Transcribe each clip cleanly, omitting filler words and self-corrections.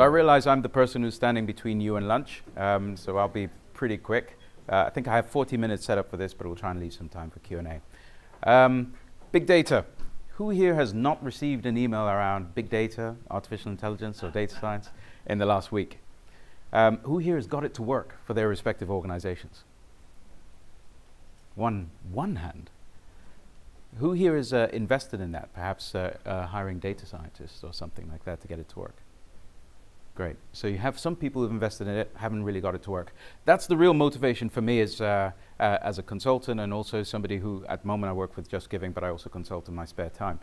I realize I'm the person who's standing between you and lunch, so I'll be pretty quick. I think I have 40 minutes set up for this, but we'll try and leave some time for Q&A. Big data. Who here has not received an email around big data, artificial intelligence, or data science in the last week? Who here has got it to work for their respective organizations? One hand. Who here is invested in that, perhaps hiring data scientists or something like that to get it to work? Great. So you have some people who've invested in it, haven't really got it to work. That's the real motivation for me as a consultant, and also somebody who, at the moment, I work with JustGiving, but I also consult in my spare time.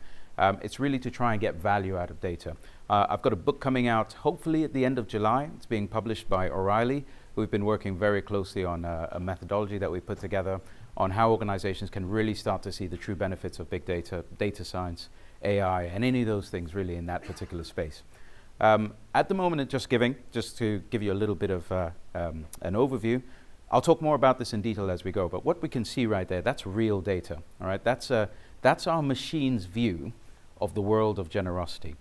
It's really to try and get value out of data. I've got a book coming out, hopefully at the end of July. It's being published by O'Reilly, who've been working very closely on a methodology that we put together on how organizations can really start to see the true benefits of big data, data science, AI, and any of those things really in that particular space. At the moment at JustGiving, just to give you a little bit of an overview, I'll talk more about this in detail as we go, but what we can see right there, that's real data, all right? That's our machine's view of the world of generosity,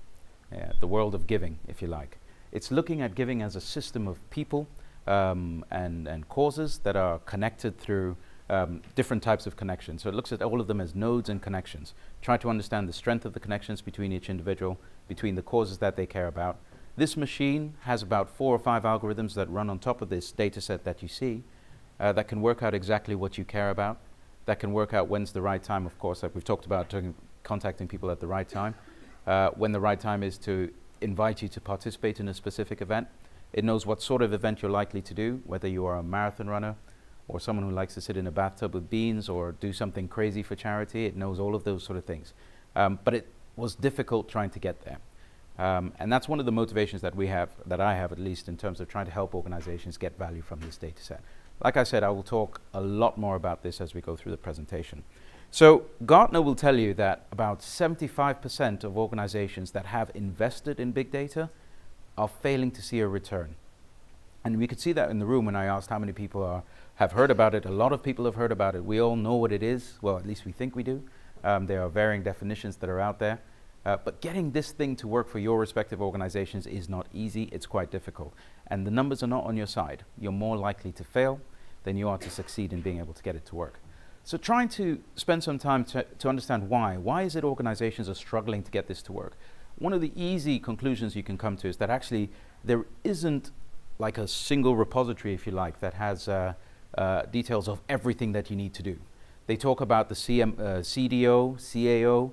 the world of giving, if you like. It's looking at giving as a system of people and causes that are connected through different types of connections. So it looks at all of them as nodes and connections. Try to understand the strength of the connections between each individual, between the causes that they care about. This machine has about 4 or 5 algorithms that run on top of this data set that you see that can work out exactly what you care about, that can work out when's the right time, of course, like we've talked about, contacting people at the right time, when the right time is to invite you to participate in a specific event. It knows what sort of event you're likely to do, whether you are a marathon runner or someone who likes to sit in a bathtub with beans or do something crazy for charity. It knows all of those sort of things. But it was difficult trying to get there. And that's one of the motivations that we have, that I have at least, in terms of trying to help organizations get value from this data set. Like I said, I will talk a lot more about this as we go through the presentation. So Gartner will tell you that about 75% of organizations that have invested in big data are failing to see a return. And we could see that in the room when I asked how many people have heard about it. A lot of people have heard about it. We all know what it is. Well, at least we think we do. There are varying definitions that are out there. But getting this thing to work for your respective organizations is not easy. It's quite difficult. And the numbers are not on your side. You're more likely to fail than you are to succeed in being able to get it to work. So trying to spend some time to understand why. Why is it organizations are struggling to get this to work? One of the easy conclusions you can come to is that actually there isn't like a single repository, if you like, that has details of everything that you need to do. They talk about the CDO, CAO,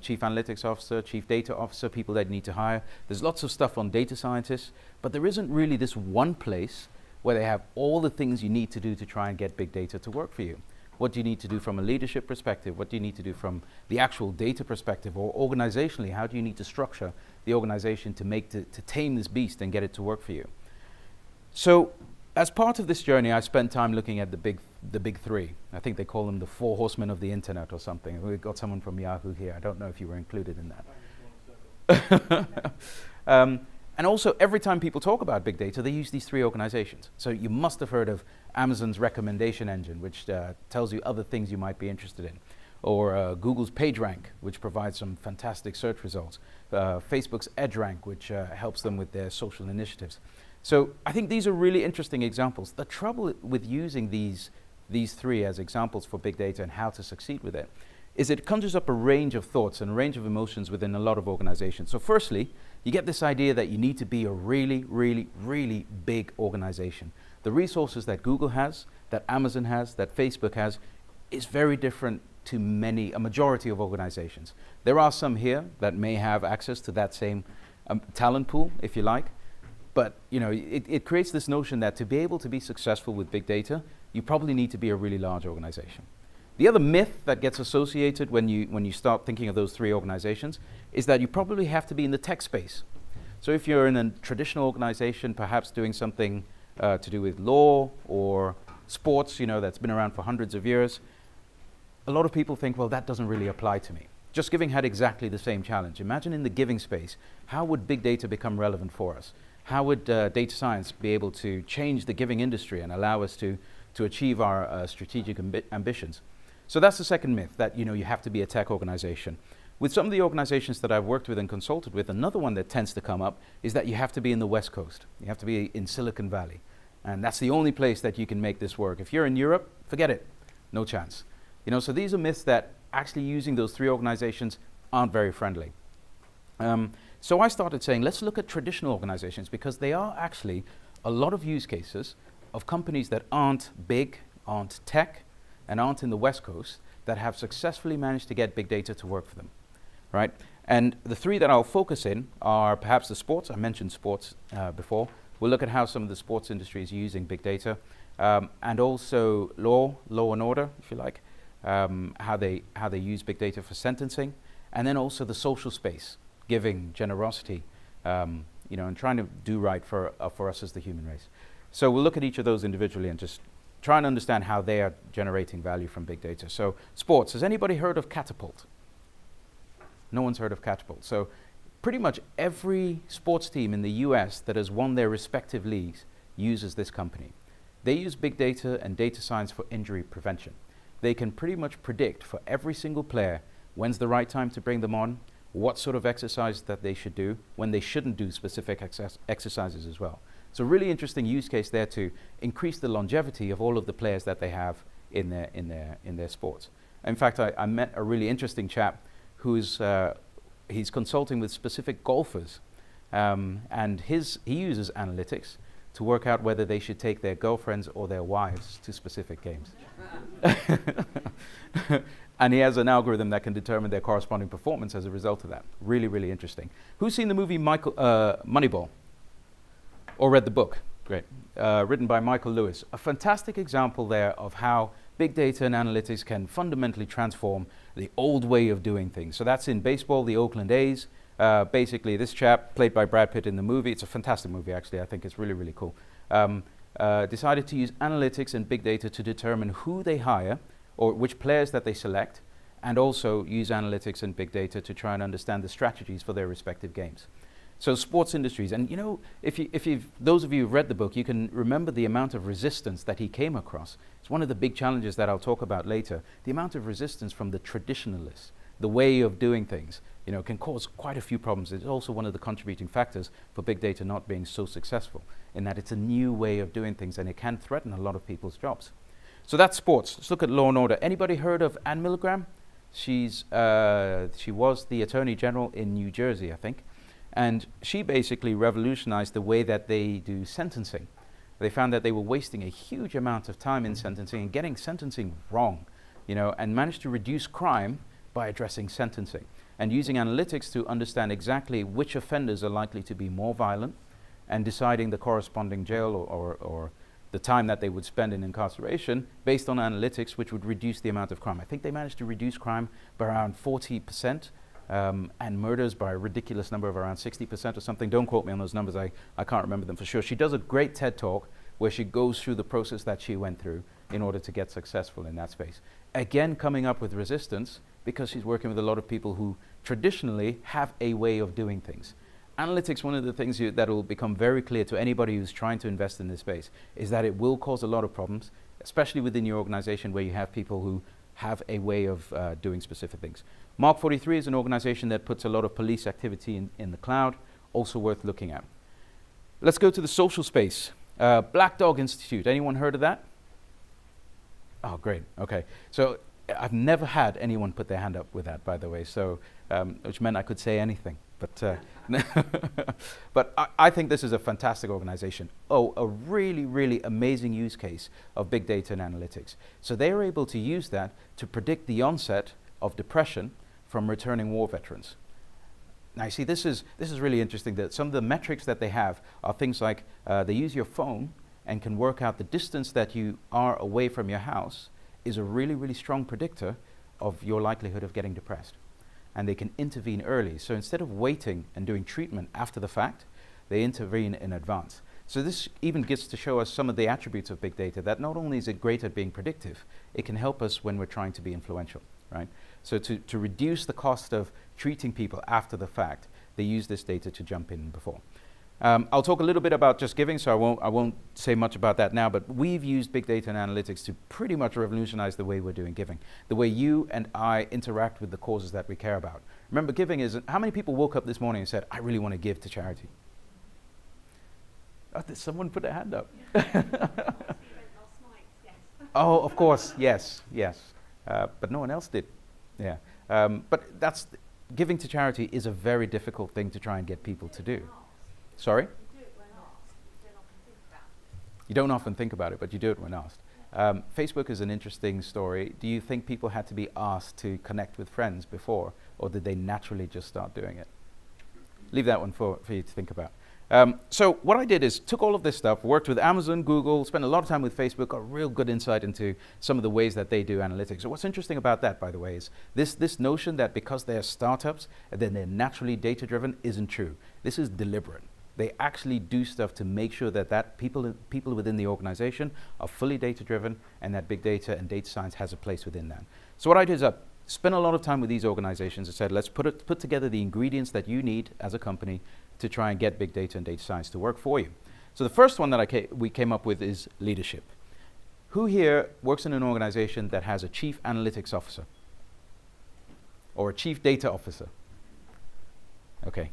Chief Analytics Officer, Chief Data Officer, people that you need to hire. There's lots of stuff on data scientists, but there isn't really this one place where they have all the things you need to do to try and get big data to work for you. What do you need to do from a leadership perspective? What do you need to do from the actual data perspective? Or organizationally, how do you need to structure the organization to tame this beast and get it to work for you? So as part of this journey, I spent time looking at the big three. I think they call them the 4 horsemen of the internet or something. We've got someone from Yahoo here. I don't know if you were included in that. And also, every time people talk about big data, they use these 3 organizations. So you must have heard of Amazon's recommendation engine, which tells you other things you might be interested in. Or Google's PageRank, which provides some fantastic search results. Facebook's EdgeRank, which helps them with their social initiatives. So I think these are really interesting examples. The trouble with using these 3 as examples for big data and how to succeed with it is it conjures up a range of thoughts and a range of emotions within a lot of organizations. So firstly, you get this idea that you need to be a really, really, really big organization. The resources that Google has, that Amazon has, that Facebook has, is very different to a majority of organizations. There are some here that may have access to that same talent pool, if you like. But it creates this notion that to be able to be successful with big data, you probably need to be a really large organization. The other myth that gets associated when you start thinking of those 3 organizations is that you probably have to be in the tech space. So if you're in a traditional organization, perhaps doing something to do with law or sports, that's been around for hundreds of years, a lot of people think, well, that doesn't really apply to me. JustGiving had exactly the same challenge. Imagine in the giving space, how would big data become relevant for us? How would data science be able to change the giving industry and allow us to achieve our strategic ambitions? So that's the second myth, that you have to be a tech organization. With some of the organizations that I've worked with and consulted with, another one that tends to come up is that you have to be in the West Coast. You have to be in Silicon Valley. And that's the only place that you can make this work. If you're in Europe, forget it. No chance. So these are myths that actually using those 3 organizations aren't very friendly. So I started saying, let's look at traditional organizations, because they are actually a lot of use cases of companies that aren't big, aren't tech, and aren't in the West Coast, that have successfully managed to get big data to work for them, right? And the 3 that I'll focus in are perhaps the sports. I mentioned sports before. We'll look at how some of the sports industry is using big data, and also law and order, if you like, how they use big data for sentencing, and then also the social space, giving, generosity, and trying to do right for us as the human race. So we'll look at each of those individually and just try and understand how they are generating value from big data. So sports, has anybody heard of Catapult? No one's heard of Catapult. So pretty much every sports team in the US that has won their respective leagues uses this company. They use big data and data science for injury prevention. They can pretty much predict for every single player when's the right time to bring them on, what sort of exercise that they should do, when they shouldn't do specific exercises as well. So really interesting use case there to increase the longevity of all of the players that they have in their sports. In fact, I met a really interesting chap who's he's consulting with specific golfers, and he uses analytics to work out whether they should take their girlfriends or their wives to specific games. And he has an algorithm that can determine their corresponding performance as a result of that. Really, really interesting. Who's seen the movie Moneyball? Or read the book? Great. Written by Michael Lewis. A fantastic example there of how big data and analytics can fundamentally transform the old way of doing things. So that's in baseball, the Oakland A's. Basically, this chap, played by Brad Pitt in the movie, it's a fantastic movie actually, I think it's really, really cool, decided to use analytics and big data to determine who they hire, or which players that they select, and also use analytics and big data to try and understand the strategies for their respective games. So sports industries, and if those of you who've read the book, you can remember the amount of resistance that he came across. It's one of the big challenges that I'll talk about later. The amount of resistance from the traditionalists, the way of doing things, can cause quite a few problems. It's also one of the contributing factors for big data not being so successful, in that it's a new way of doing things and it can threaten a lot of people's jobs. So that's sports. Let's look at law and order. Anybody heard of Anne Milgram? She was the Attorney General in New Jersey, I think. And she basically revolutionized the way that they do sentencing. They found that they were wasting a huge amount of time in sentencing and getting sentencing wrong, and managed to reduce crime by addressing sentencing and using analytics to understand exactly which offenders are likely to be more violent and deciding the corresponding jail or the time that they would spend in incarceration based on analytics, which would reduce the amount of crime. I think they managed to reduce crime by around 40%. And murders by a ridiculous number of around 60% or something. Don't quote me on those numbers, I can't remember them for sure. She does a great TED talk where she goes through the process that she went through in order to get successful in that space. Again, coming up with resistance because she's working with a lot of people who traditionally have a way of doing things. Analytics, one of the things that will become very clear to anybody who's trying to invest in this space is that it will cause a lot of problems, especially within your organization where you have people who have a way of doing specific things. Mark 43 is an organization that puts a lot of police activity in the cloud, also worth looking at. Let's go to the social space. Black Dog Institute, anyone heard of that? Oh, great, okay. So I've never had anyone put their hand up with that, by the way, so which meant I could say anything. But but I think this is a fantastic organization. Oh, a really, really amazing use case of big data and analytics. So they are able to use that to predict the onset of depression from returning war veterans. Now, you see, this is really interesting that some of the metrics that they have are things like they use your phone and can work out the distance that you are away from your house is a really, really strong predictor of your likelihood of getting depressed. And they can intervene early. So instead of waiting and doing treatment after the fact, they intervene in advance. So this even gets to show us some of the attributes of big data, that not only is it great at being predictive, it can help us when we're trying to be influential, right? So to reduce the cost of treating people after the fact, they use this data to jump in before. I'll talk a little bit about JustGiving, so I won't say much about that now, but we've used big data and analytics to pretty much revolutionize the way we're doing giving, the way you and I interact with the causes that we care about. Remember, giving is, how many people woke up this morning and said, I really want to give to charity? Oh, did someone put their hand up? Oh, of course, yes. But no one else did. Yeah. But giving to charity is a very difficult thing to try and get people to do. Sorry? You do it when asked. You don't often think about it, but you do it when asked. Facebook is an interesting story. Do you think people had to be asked to connect with friends before, or did they naturally just start doing it? Leave that one for you to think about. So what I did is took all of this stuff, worked with Amazon, Google, spent a lot of time with Facebook, got real good insight into some of the ways that they do analytics. So what's interesting about that, by the way, is this notion that because they're startups, then they're naturally data-driven isn't true. This is deliberate. They actually do stuff to make sure that people within the organization are fully data-driven, and that big data and data science has a place within that. So what I did is I spent a lot of time with these organizations and said, let's put together the ingredients that you need as a company to try and get big data and data science to work for you. So the first one that we came up with is leadership. Who here works in an organization that has a chief analytics officer? Or a chief data officer? Okay.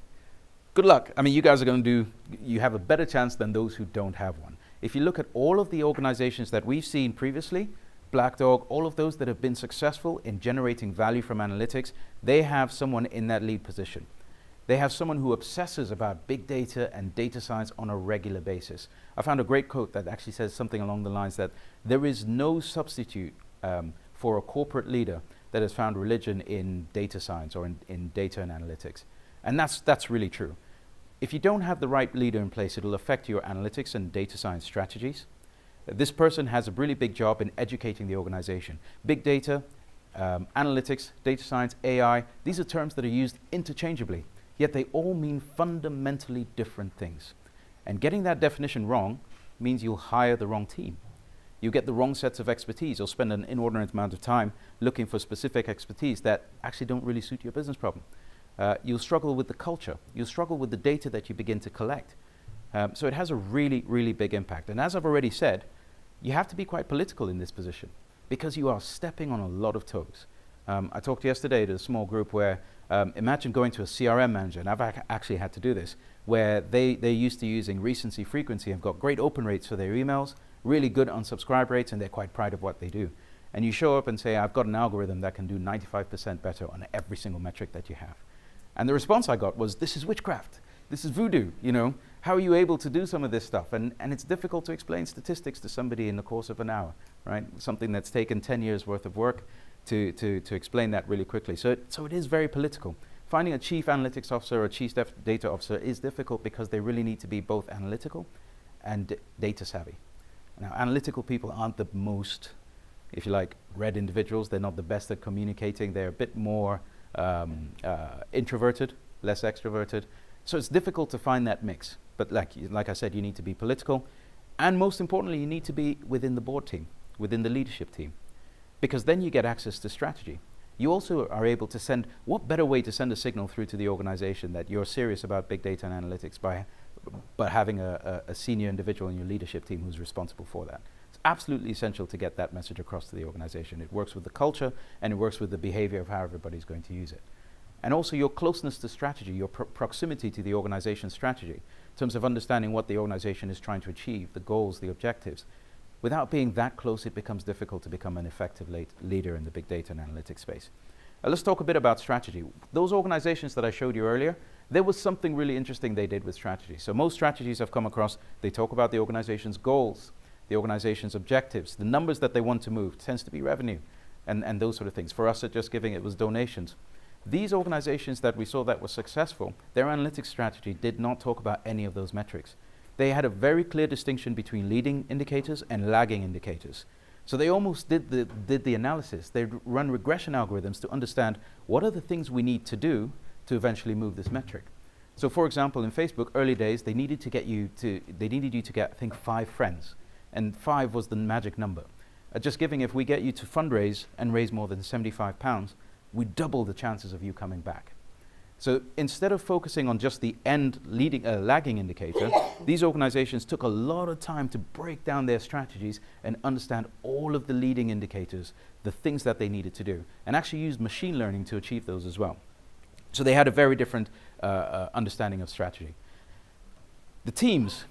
Good luck. I mean, you guys are you have a better chance than those who don't have one. If you look at all of the organizations that we've seen previously, Black Dog, all of those that have been successful in generating value from analytics, they have someone in that lead position. They have someone who obsesses about big data and data science on a regular basis. I found a great quote that actually says something along the lines that there is no substitute for a corporate leader that has found religion in data science or in data and analytics. And that's really true. If you don't have the right leader in place, it'll affect your analytics and data science strategies. This person has a really big job in educating the organization. Big data, analytics, data science, AI, these are terms that are used interchangeably, yet they all mean fundamentally different things. And getting that definition wrong means you'll hire the wrong team. You get the wrong sets of expertise. You'll spend an inordinate amount of time looking for specific expertise that actually don't really suit your business problem. You'll struggle with the culture. You'll struggle with the data that you begin to collect. So it has a really, really big impact. And as I've already said, you have to be quite political in this position because you are stepping on a lot of toes. I talked yesterday to a small group where imagine going to a CRM manager, and I've actually had to do this, where they're used to using recency, frequency, and got great open rates for their emails, really good unsubscribe rates, and they're quite proud of what they do. And you show up and say, I've got an algorithm that can do 95% better on every single metric that you have. And the response I got was, this is witchcraft. This is voodoo, you know. How are you able to do some of this stuff? And it's difficult to explain statistics to somebody in the course of an hour, right? Something that's taken 10 years worth of work to explain that really quickly. So it is very political. Finding a chief analytics officer or a chief data officer is difficult because they really need to be both analytical and data savvy. Now, analytical people aren't the most, if you like, read individuals. They're not the best at communicating. They're a bit more introverted, less extroverted. So it's difficult to find that mix. But like I said, you need to be political. And most importantly, you need to be within the board team, within the leadership team. Because then you get access to strategy. You also are able to send, what better way to send a signal through to the organization that you're serious about big data and analytics by having a senior individual in your leadership team who's responsible for that. It's absolutely essential to get that message across to the organization. It works with the culture and it works with the behavior of how everybody's going to use it. And also your closeness to strategy, your proximity to the organization's strategy, in terms of understanding what the organization is trying to achieve, the goals, the objectives. Without being that close, it becomes difficult to become an effective leader in the big data and analytics space. Let's talk a bit about strategy. Those organizations that I showed you earlier, there was something really interesting they did with strategy. So most strategies I've come across, they talk about the organization's goals, the organization's objectives, the numbers that they want to move. It tends to be revenue and those sort of things. For us at JustGiving, it was donations. These organizations that we saw that were successful, their analytics strategy did not talk about any of those metrics. They had a very clear distinction between leading indicators and lagging indicators. So they almost did the analysis. They'd run regression algorithms to understand what are the things we need to do to eventually move this metric. So for example, in Facebook, early days, they needed you to get, I think, 5 friends. And 5 was the magic number. At JustGiving, if we get you to fundraise and raise more than £75, we double the chances of you coming back. So instead of focusing on just the end lagging indicator, these organizations took a lot of time to break down their strategies and understand all of the leading indicators, the things that they needed to do, and actually use machine learning to achieve those as well. So they had a very different understanding of strategy. The teams,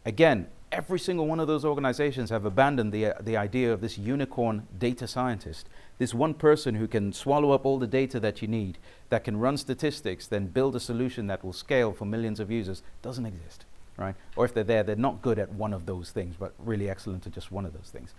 again, every single one of those organizations have abandoned the idea of this unicorn data scientist, this one person who can swallow up all the data that you need, that can run statistics, then build a solution that will scale for millions of users. Doesn't exist, right? Or if they're there, they're not good at one of those things, but really excellent at just one of those things.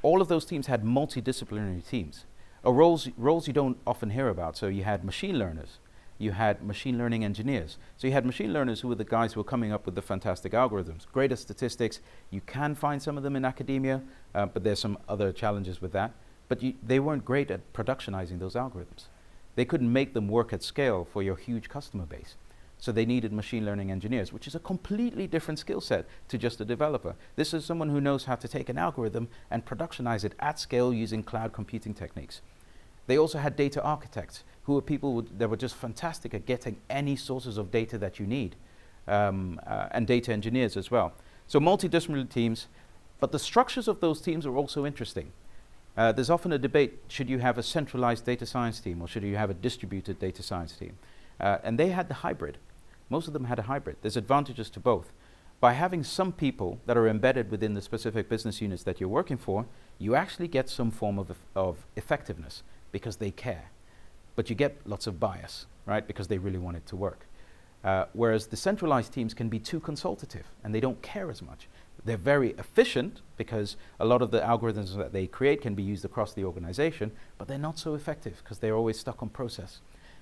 All of those teams had multidisciplinary teams, roles you don't often hear about. So you had machine learners, you had machine learning engineers. So you had machine learners who were the guys who were coming up with the fantastic algorithms, great at statistics. You can find some of them in academia, but there's some other challenges with that. But they weren't great at productionizing those algorithms. They couldn't make them work at scale for your huge customer base. So they needed machine learning engineers, which is a completely different skill set to just a developer. This is someone who knows how to take an algorithm and productionize it at scale using cloud computing techniques. They also had data architects, who were people that were just fantastic at getting any sources of data that you need, and data engineers as well. So multidisciplinary teams, but the structures of those teams are also interesting. There's often a debate, should you have a centralized data science team or should you have a distributed data science team? And they had the hybrid. Most of them had a hybrid. There's advantages to both. By having some people that are embedded within the specific business units that you're working for, you actually get some form of effectiveness because they care. But you get lots of bias, right? Because they really want it to work. Whereas the centralized teams can be too consultative and they don't care as much. They're very efficient because a lot of the algorithms that they create can be used across the organization, but they're not so effective because they're always stuck on process.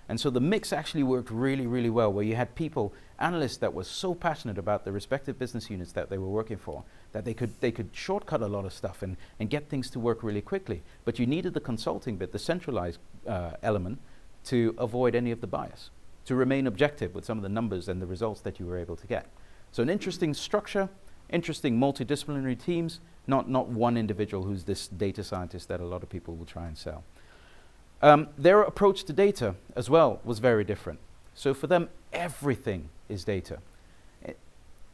And so the mix actually worked really, really well, where you had people, analysts that were so passionate about the respective business units that they were working for, that they could shortcut a lot of stuff and get things to work really quickly. But you needed the consulting bit, the centralized element, to avoid any of the bias, to remain objective with some of the numbers and the results that you were able to get. So an interesting structure, interesting multidisciplinary teams, not one individual who's this data scientist that a lot of people will try and sell. Their approach to data as well was very different. So for them, everything is data.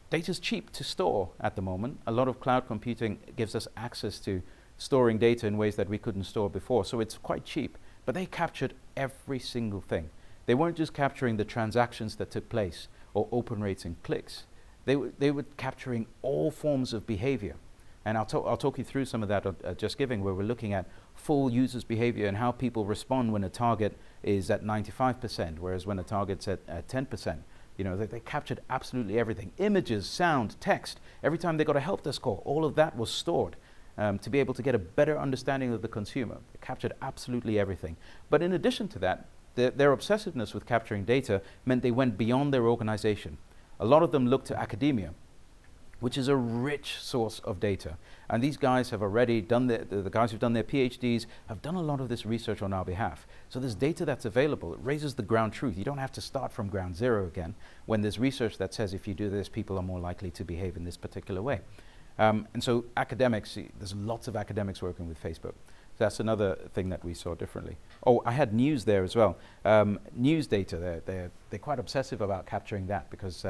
Data's cheap to store at the moment. A lot of cloud computing gives us access to storing data in ways that we couldn't store before, so it's quite cheap. But they captured every single thing. They weren't just capturing the transactions that took place or open rates and clicks. They were capturing all forms of behavior. And I'll talk you through some of that at JustGiving, where we're looking at full users' behavior and how people respond when a target is at 95%, whereas when a target's at 10%. You know, they captured absolutely everything. Images, sound, text. Every time they got a help desk call, all of that was stored to be able to get a better understanding of the consumer. They captured absolutely everything. But in addition to that, their obsessiveness with capturing data meant they went beyond their organization. A lot of them looked to academia, which is a rich source of data. And these guys have already done, the guys who've done their PhDs have done a lot of this research on our behalf. So there's data that's available. It raises the ground truth. You don't have to start from ground zero again when there's research that says if you do this, people are more likely to behave in this particular way. And so academics, there's lots of academics working with Facebook. So that's another thing that we saw differently. Oh, I had news there as well. News data, they're quite obsessive about capturing that because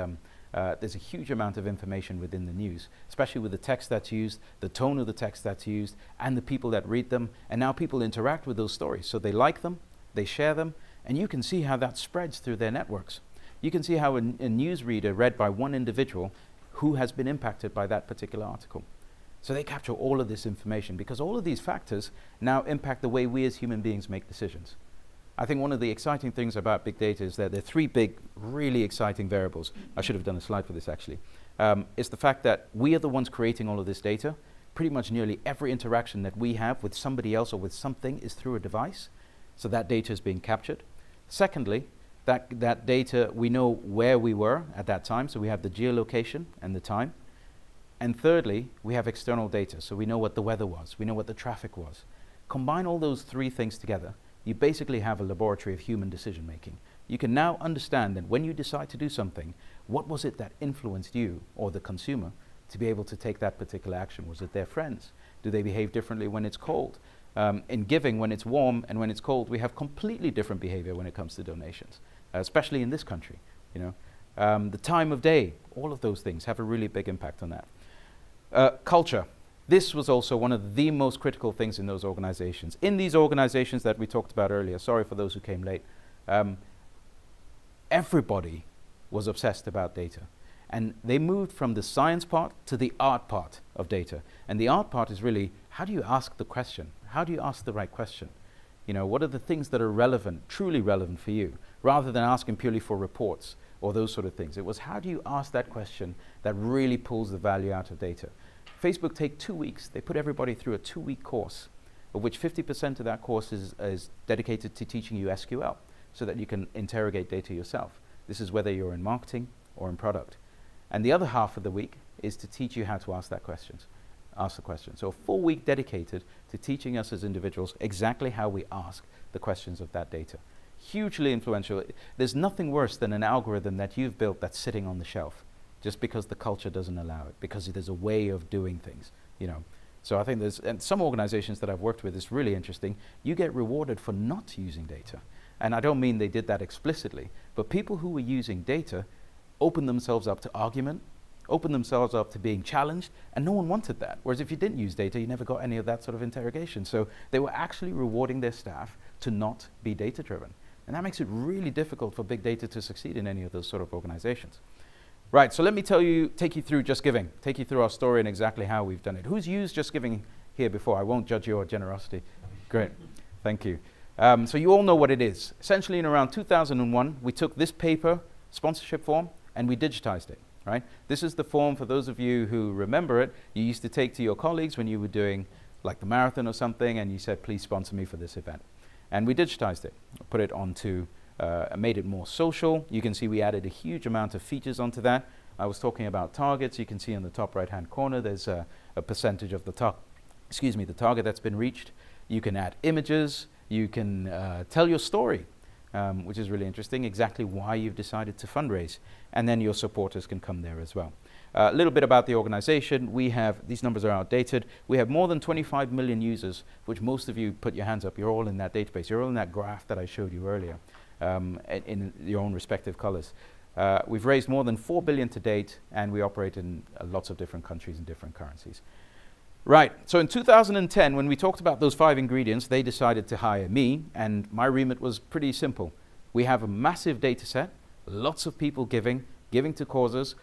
there's a huge amount of information within the news, especially with the text that's used, the tone of the text that's used, and the people that read them. And now people interact with those stories. So they like them, they share them, and you can see how that spreads through their networks. You can see how a news reader read by one individual who has been impacted by that particular article. So they capture all of this information because all of these factors now impact the way we as human beings make decisions. I think one of the exciting things about big data is that there are three big, really exciting variables. I should have done a slide for this actually. It's the fact that we are the ones creating all of this data. Pretty much nearly every interaction that we have with somebody else or with something is through a device. So that data is being captured. Secondly, that data, we know where we were at that time. So we have the geolocation and the time. And thirdly, we have external data. So we know what the weather was. We know what the traffic was. Combine all those three things together, you basically have a laboratory of human decision making. You can now understand that when you decide to do something, what was it that influenced you or the consumer to be able to take that particular action? Was it their friends? Do they behave differently when it's cold? In giving, when it's warm and when it's cold, we have completely different behavior when it comes to donations, especially in this country. The time of day, all of those things have a really big impact on that. Culture. This was also one of the most critical things in those organizations. In these organizations that we talked about earlier, sorry for those who came late, everybody was obsessed about data. And they moved from the science part to the art part of data. And the art part is really, how do you ask the question? How do you ask the right question? What are the things that are relevant, truly relevant for you, rather than asking purely for reports or those sort of things. It was, how do you ask that question that really pulls the value out of data? Facebook take 2 weeks. They put everybody through a 2-week course, of which 50% of that course is dedicated to teaching you SQL, so that you can interrogate data yourself. This is whether you're in marketing or in product. And the other half of the week is to teach you how to ask the question. So a full week dedicated to teaching us as individuals exactly how we ask the questions of that data. Hugely influential. There's nothing worse than an algorithm that you've built that's sitting on the shelf, just because the culture doesn't allow it, because there's a way of doing things, So I think and some organizations that I've worked with, is really interesting. You get rewarded for not using data. And I don't mean they did that explicitly, but people who were using data opened themselves up to argument, opened themselves up to being challenged, and no one wanted that. Whereas if you didn't use data, you never got any of that sort of interrogation. So they were actually rewarding their staff to not be data-driven. And that makes it really difficult for big data to succeed in any of those sort of organizations. Right, so let me take you through JustGiving, take you through our story and exactly how we've done it. Who's used JustGiving here before? I won't judge your generosity. Great, thank you. So you all know what it is. Essentially in around 2001, we took this paper sponsorship form and we digitized it, right? This is the form, for those of you who remember it, you used to take to your colleagues when you were doing like the marathon or something, and you said, please sponsor me for this event. And we digitized it, put it onto, made it more social. You can see we added a huge amount of features onto that. I was talking about targets. You can see in the top right-hand corner, there's a percentage of the target that's been reached. You can add images. You can tell your story, which is really interesting, exactly why you've decided to fundraise. And then your supporters can come there as well. A little bit about the organization. We have, these numbers are outdated, we have more than 25 million users, which most of you, put your hands up, you're all in that database. You're all in that graph that I showed you earlier, in your own respective colors. We've raised more than 4 billion to date, and we operate in lots of different countries and different currencies. Right, so in 2010, when we talked about those 5 ingredients, they decided to hire me, and my remit was pretty simple. We have a massive data set, lots of people giving to causes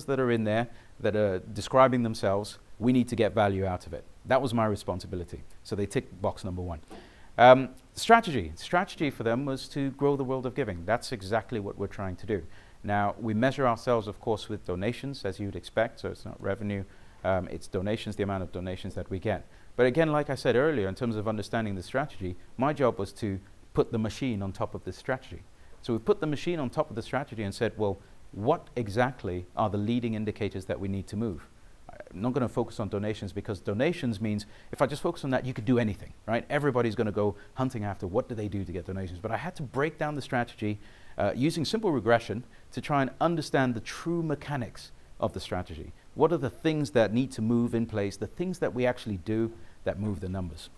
that are in there that are describing themselves. We need to get value out of it. That was my responsibility. So they ticked box number 1. Strategy for them was to grow the world of giving. That's exactly what we're trying to do. Now, we measure ourselves, of course, with donations, as you'd expect, so it's not revenue. It's donations, the amount of donations that we get. But again, like I said earlier, in terms of understanding the strategy, my job was to put the machine on top of this strategy. So we put the machine on top of the strategy and said, well, what exactly are the leading indicators that we need to move? I'm not going to focus on donations, because donations means if I just focus on that, you could do anything, right? Everybody's going to go hunting after what do they do to get donations. But I had to break down the strategy using simple regression to try and understand the true mechanics of the strategy. What are the things that need to move in place, the things that we actually do that move the numbers?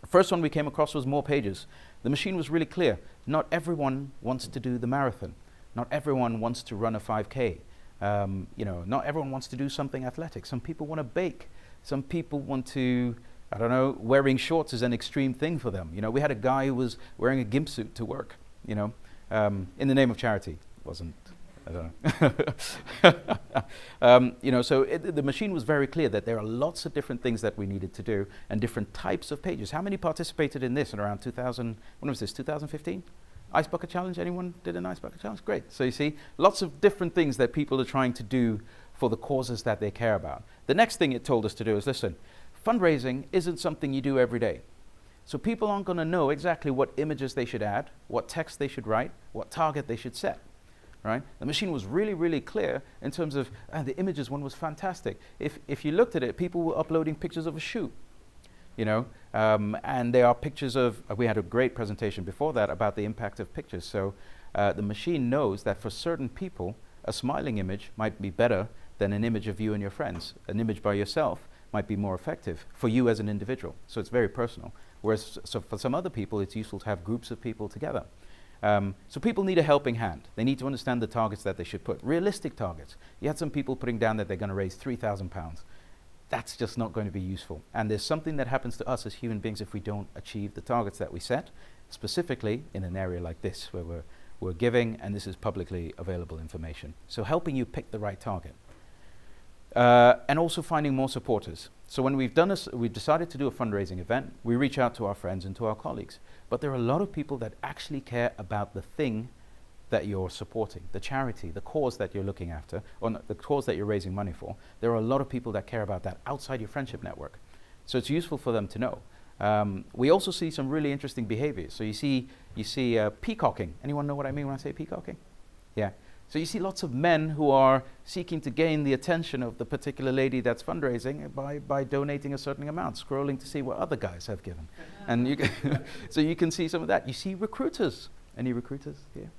The first one we came across was more pages. The machine was really clear. Not everyone wants to do the marathon. Not everyone wants to run a 5K. Not everyone wants to do something athletic. Some people want to bake. Some people want to, I don't know, wearing shorts is an extreme thing for them. We had a guy who was wearing a gimp suit to work, in the name of charity. Wasn't, I don't know. So the machine was very clear that there are lots of different things that we needed to do and different types of pages. How many participated in this in around 2000, when was this, 2015? Ice Bucket Challenge, anyone did an Ice Bucket Challenge? Great. So you see, lots of different things that people are trying to do for the causes that they care about. The next thing it told us to do is, listen, fundraising isn't something you do every day. So people aren't going to know exactly what images they should add, what text they should write, what target they should set. Right? The machine was really, really clear in terms of, the images one was fantastic. If you looked at it, people were uploading pictures of a shoe. And there are pictures of, we had a great presentation before that about the impact of pictures. So the machine knows that for certain people, a smiling image might be better than an image of you and your friends. An image by yourself might be more effective for you as an individual. So it's very personal. Whereas so for some other people, it's useful to have groups of people together. So people need a helping hand. They need to understand the targets that they should put. Realistic targets. You had some people putting down that they're going to raise £3,000. That's just not going to be useful. And there's something that happens to us as human beings if we don't achieve the targets that we set, specifically in an area like this where we're giving and this is publicly available information. So helping you pick the right target. And also finding more supporters. So when we've decided to do a fundraising event, we reach out to our friends and to our colleagues. But there are a lot of people that actually care about the thing that you're supporting, the charity, the cause that you're looking after, or the cause that you're raising money for. There are a lot of people that care about that outside your friendship network. So it's useful for them to know. We also see some really interesting behaviors. So you see peacocking. Anyone know what I mean when I say peacocking? Yeah. So you see lots of men who are seeking to gain the attention of the particular lady that's fundraising by donating a certain amount, scrolling to see what other guys have given. And you so you can see some of that. You see recruiters. Any recruiters here?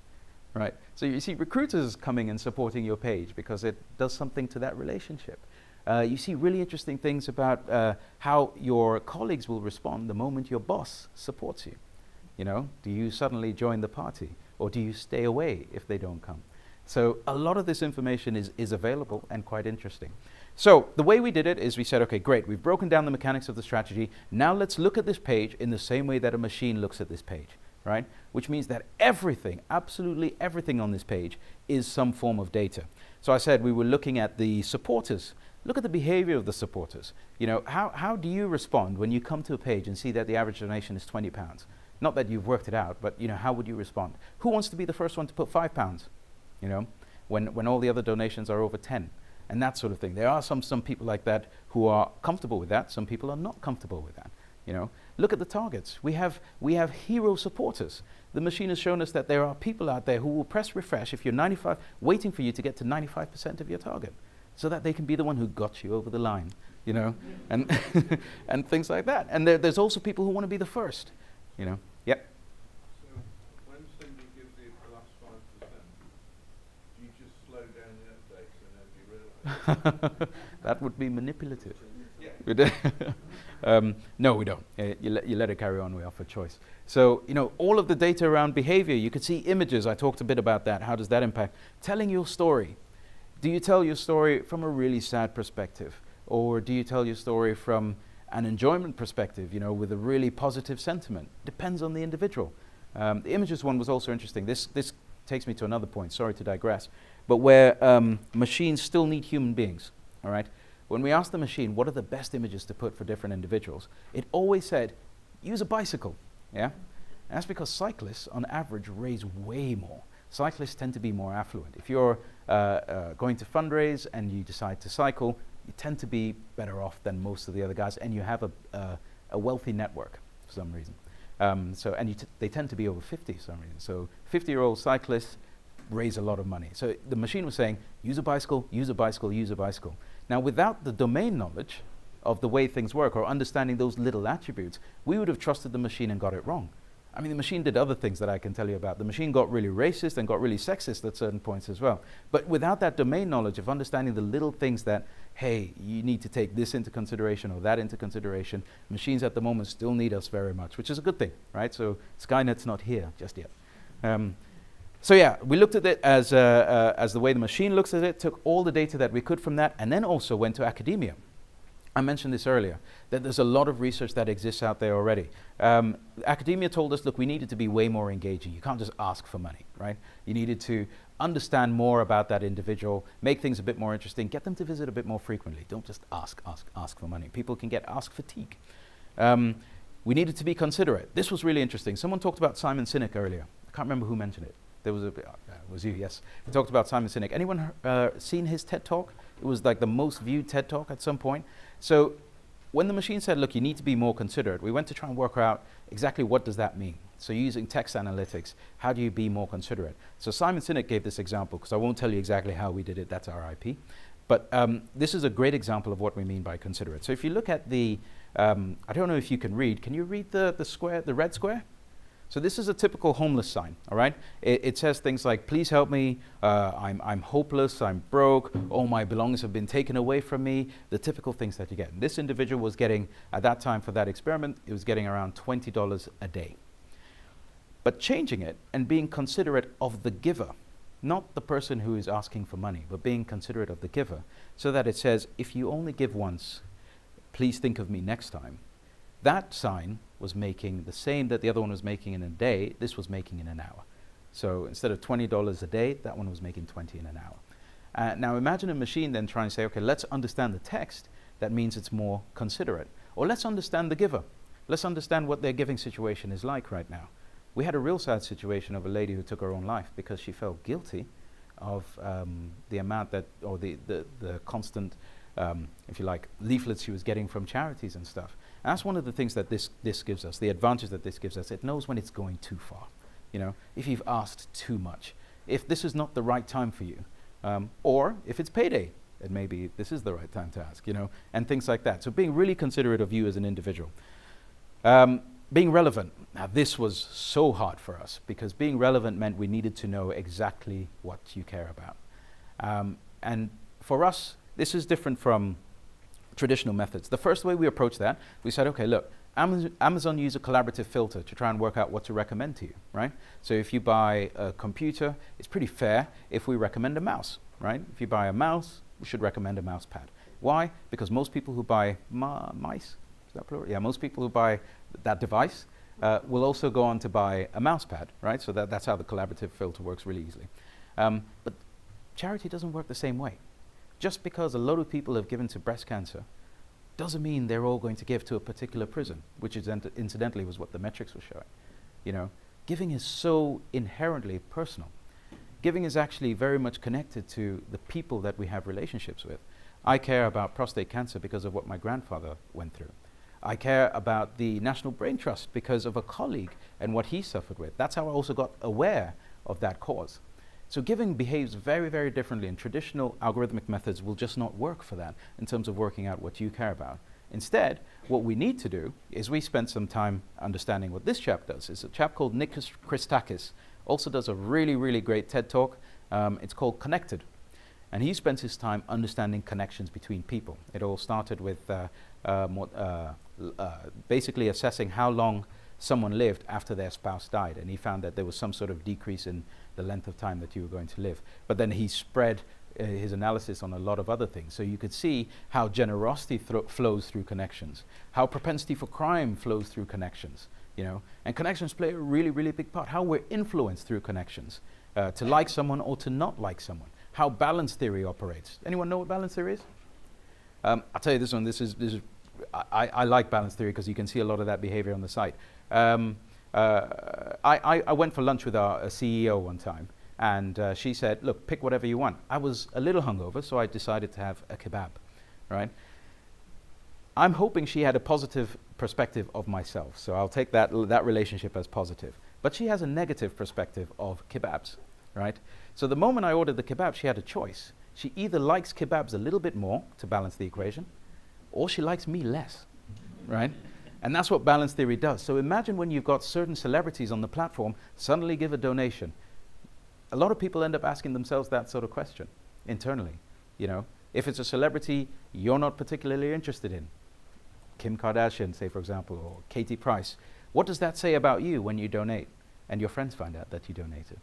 Right. So you see recruiters coming and supporting your page because it does something to that relationship. You see really interesting things about how your colleagues will respond the moment your boss supports you. You know, do you suddenly join the party or do you stay away if they don't come? So a lot of this information is available and quite interesting. So the way we did it is we said, okay, great, we've broken down the mechanics of the strategy. Now let's look at this page in the same way that a machine looks at this page, right? Which means that everything, absolutely everything on this page is some form of data. So I said we were looking at the supporters. Look at the behavior of the supporters. You know, how do you respond when you come to a page and see that the average donation is £20? Not that you've worked it out, but you know, how would you respond? Who wants to be the first one to put £5? You know, when all the other donations are over 10 and that sort of thing. There are some people like that who are comfortable with that. Some people are not comfortable with that. You know, look at the targets. We have hero supporters. The machine has shown us that there are people out there who will press refresh if you're 95, waiting for you to get to 95% of your target, so that they can be the one who got you over the line. You know, and and things like that. And there's also people who want to be the first. You know, yep. That would be manipulative. No, we don't. You let it carry on. We offer choice. So, you know, all of the data around behavior, you could see images. I talked a bit about that. How does that impact? Telling your story. Do you tell your story from a really sad perspective? Or do you tell your story from an enjoyment perspective, you know, with a really positive sentiment? Depends on the individual. The images one was also interesting. This takes me to another point. Sorry to digress. But where machines still need human beings, all right? When we asked the machine, what are the best images to put for different individuals, it always said, use a bicycle, yeah? And that's because cyclists, on average, raise way more. Cyclists tend to be more affluent. If you're going to fundraise and you decide to cycle, you tend to be better off than most of the other guys, and you have a wealthy network for some reason. They tend to be over 50 for some reason. So 50-year-old cyclists raise a lot of money. So the machine was saying, use a bicycle, use a bicycle, use a bicycle. Now, without the domain knowledge of the way things work or understanding those little attributes, we would have trusted the machine and got it wrong. I mean, the machine did other things that I can tell you about. The machine got really racist and got really sexist at certain points as well. But without that domain knowledge of understanding the little things that, hey, you need to take this into consideration or that into consideration, machines at the moment still need us very much, which is a good thing, right? So Skynet's not here just yet. So yeah, we looked at it as the way the machine looks at it, took all the data that we could from that, and then also went to academia. I mentioned this earlier, that there's a lot of research that exists out there already. Academia told us, look, we needed to be way more engaging. You can't just ask for money, right? You needed to understand more about that individual, make things a bit more interesting, get them to visit a bit more frequently. Don't just ask for money. People can get ask fatigue. We needed to be considerate. This was really interesting. Someone talked about Simon Sinek earlier. I can't remember who mentioned it. There was it was you, yes. He talked about Simon Sinek. Anyone seen his TED Talk? It was like the most viewed TED Talk at some point. So when the machine said, look, you need to be more considerate, we went to try and work out exactly what does that mean. So using text analytics, how do you be more considerate? So Simon Sinek gave this example, because I won't tell you exactly how we did it, that's our IP. But this is a great example of what we mean by considerate. So if you look at the, I don't know if you can read the square, the red square? So this is a typical homeless sign, all right? It says things like, please help me, I'm hopeless, I'm broke, all my belongings have been taken away from me, the typical things that you get. And this individual was getting, at that time for that experiment, it was getting around $20 a day. But changing it and being considerate of the giver, not the person who is asking for money, but being considerate of the giver, so that it says, if you only give once, please think of me next time. That sign was making the same that the other one was making in a day, this was making in an hour. So instead of $20 a day, that one was making 20 in an hour. Now imagine a machine then trying to say, okay, let's understand the text. That means it's more considerate. Or let's understand the giver. Let's understand what their giving situation is like right now. We had a real sad situation of a lady who took her own life because she felt guilty of the amount that, or the constant, if you like, leaflets she was getting from charities and stuff. And that's one of the things that this gives us, the advantage that this gives us. It knows when it's going too far. You know, if you've asked too much, if this is not the right time for you, or if it's payday, then maybe this is the right time to ask, you know, and things like that. So being really considerate of you as an individual. Being relevant. Now this was so hard for us because being relevant meant we needed to know exactly what you care about. And for us, this is different from traditional methods. The first way we approached that, we said, okay, look, Amazon use a collaborative filter to try and work out what to recommend to you, right? So if you buy a computer, it's pretty fair if we recommend a mouse, right? If you buy a mouse, we should recommend a mouse pad. Why? Because most people who buy mice, is that plural? Yeah, most people who buy that device will also go on to buy a mouse pad, right? So that's how the collaborative filter works really easily. But charity doesn't work the same way. Just because a lot of people have given to breast cancer doesn't mean they're all going to give to a particular prison, which is incidentally was what the metrics were showing. You know, giving is so inherently personal. Giving is actually very much connected to the people that we have relationships with. I care about prostate cancer because of what my grandfather went through. I care about the National Brain Trust because of a colleague and what he suffered with. That's how I also got aware of that cause. So giving behaves very, very differently, and traditional algorithmic methods will just not work for that in terms of working out what you care about. Instead, what we need to do is we spend some time understanding what this chap does. It's a chap called Nick Christakis, also does a really, really great TED Talk. It's called Connected. And he spends his time understanding connections between people. It all started with basically assessing how long someone lived after their spouse died, and he found that there was some sort of decrease in the length of time that you were going to live. But then he spread his analysis on a lot of other things. So you could see how generosity flows through connections, how propensity for crime flows through connections, you know, and connections play a really, really big part. How we're influenced through connections, to like someone or to not like someone. How balance theory operates. Anyone know what balance theory is? I'll tell you this one. I like balance theory because you can see a lot of that behavior on the site. I went for lunch with our CEO one time, and she said, look, pick whatever you want. I was a little hungover, so I decided to have a kebab, right? I'm hoping she had a positive perspective of myself, so I'll take that relationship as positive. But she has a negative perspective of kebabs, right? So the moment I ordered the kebab, she had a choice. She either likes kebabs a little bit more to balance the equation, or she likes me less, right? And that's what balance theory does. So imagine when you've got certain celebrities on the platform, suddenly give a donation. A lot of people end up asking themselves that sort of question internally, you know? If it's a celebrity you're not particularly interested in, Kim Kardashian, say for example, or Katie Price, what does that say about you when you donate and your friends find out that you donated?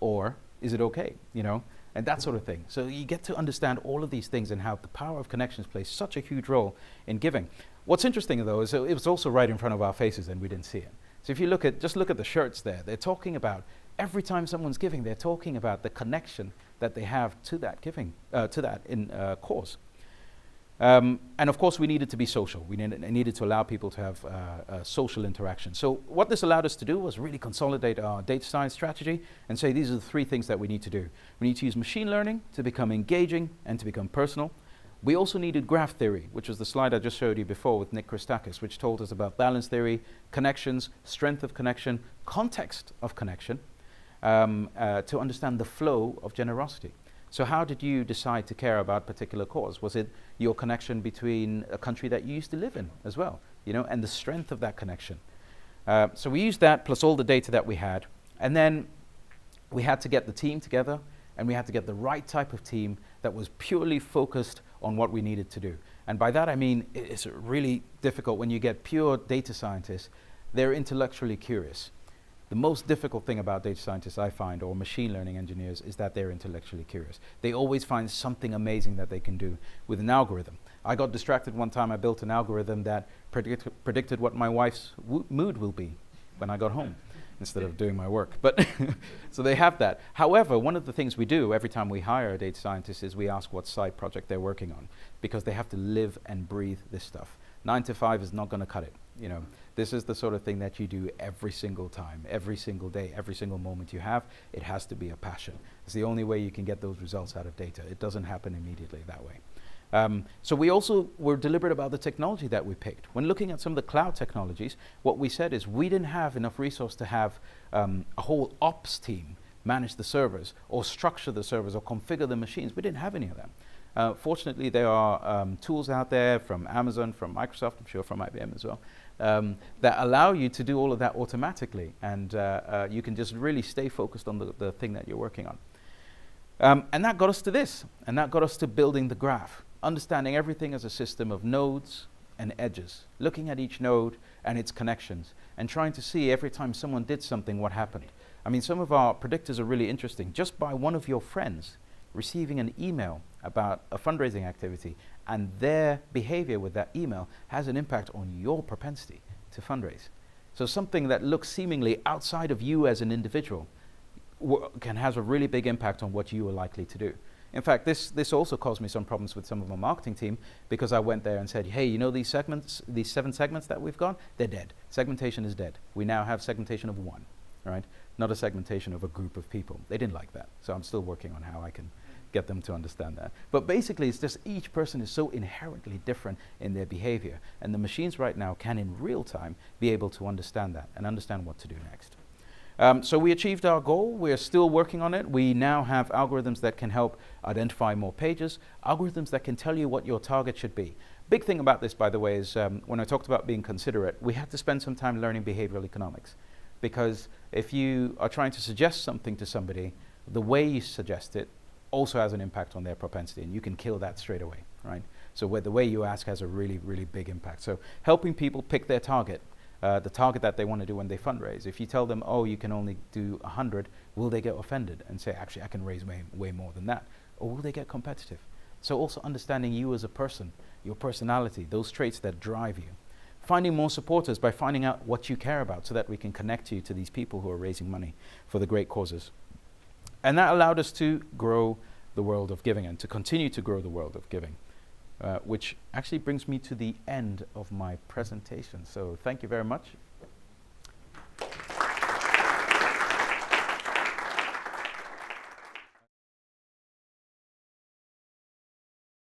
Or is it okay, you know? And that sort of thing. So you get to understand all of these things and how the power of connections plays such a huge role in giving. What's interesting though is it was also right in front of our faces and we didn't see it. So if you just look at the shirts there, they're talking about every time someone's giving, they're talking about the connection that they have to that giving, to that cause. And of course we needed to be social. We needed to allow people to have social interaction. So what this allowed us to do was really consolidate our data science strategy and say these are the three things that we need to do. We need to use machine learning to become engaging and to become personal. We also needed graph theory, which was the slide I just showed you before with Nick Christakis, which told us about balance theory, connections, strength of connection, context of connection, to understand the flow of generosity. So how did you decide to care about a particular cause? Was it your connection between a country that you used to live in as well, you know, and the strength of that connection? So we used that plus all the data that we had, and then we had to get the team together, and we had to get the right type of team that was purely focused on what we needed to do. And by that I mean it's really difficult when you get pure data scientists. They're intellectually curious. The most difficult thing about data scientists I find, or machine learning engineers, is that they're intellectually curious. They always find something amazing that they can do with an algorithm. I got distracted one time. I built an algorithm that predicted what my wife's mood will be when I got home, instead of doing my work. But so they have that. However, one of the things we do every time we hire a data scientist is we ask what side project they're working on, because they have to live and breathe this stuff. 9 to 5 is not going to cut it. You know, this is the sort of thing that you do every single time, every single day, every single moment you have. It has to be a passion. It's the only way you can get those results out of data. It doesn't happen immediately that way. So we also were deliberate about the technology that we picked. When looking at some of the cloud technologies, what we said is we didn't have enough resource to have a whole ops team manage the servers, or structure the servers, or configure the machines. We didn't have any of them. Fortunately, there are tools out there from Amazon, from Microsoft, I'm sure from IBM as well, that allow you to do all of that automatically, and you can just really stay focused on the thing that you're working on. And that got us to this, and that got us to building the graph, understanding everything as a system of nodes and edges, looking at each node and its connections, and trying to see every time someone did something what happened. I mean, some of our predictors are really interesting. Just by one of your friends receiving an email about a fundraising activity, and their behavior with that email has an impact on your propensity to fundraise. So something that looks seemingly outside of you as an individual can have a really big impact on what you are likely to do. In fact, this also caused me some problems with some of my marketing team, because I went there and said, hey, you know these segments, these 7 segments that we've got, they're dead. Segmentation is dead. We now have segmentation of 1, right? Not a segmentation of a group of people. They didn't like that. So I'm still working on how I can get them to understand that. But basically, it's just each person is so inherently different in their behavior. And the machines right now can, in real time, be able to understand that and understand what to do next. So we achieved our goal. We're still working on it. We now have algorithms that can help identify more pages, algorithms that can tell you what your target should be. Big thing about this, by the way, is when I talked about being considerate, we had to spend some time learning behavioral economics. Because if you are trying to suggest something to somebody, the way you suggest it also has an impact on their propensity, and you can kill that straight away, right? So the way you ask has a really, really big impact. So helping people pick their target, the target that they want to do when they fundraise. If you tell them, oh, you can only do 100, will they get offended and say, actually, I can raise way more than that? Or will they get competitive? So also understanding you as a person, your personality, those traits that drive you. Finding more supporters by finding out what you care about, so that we can connect you to these people who are raising money for the great causes. And that allowed us to grow the world of giving, and to continue to grow the world of giving. Which actually brings me to the end of my presentation. So thank you very much.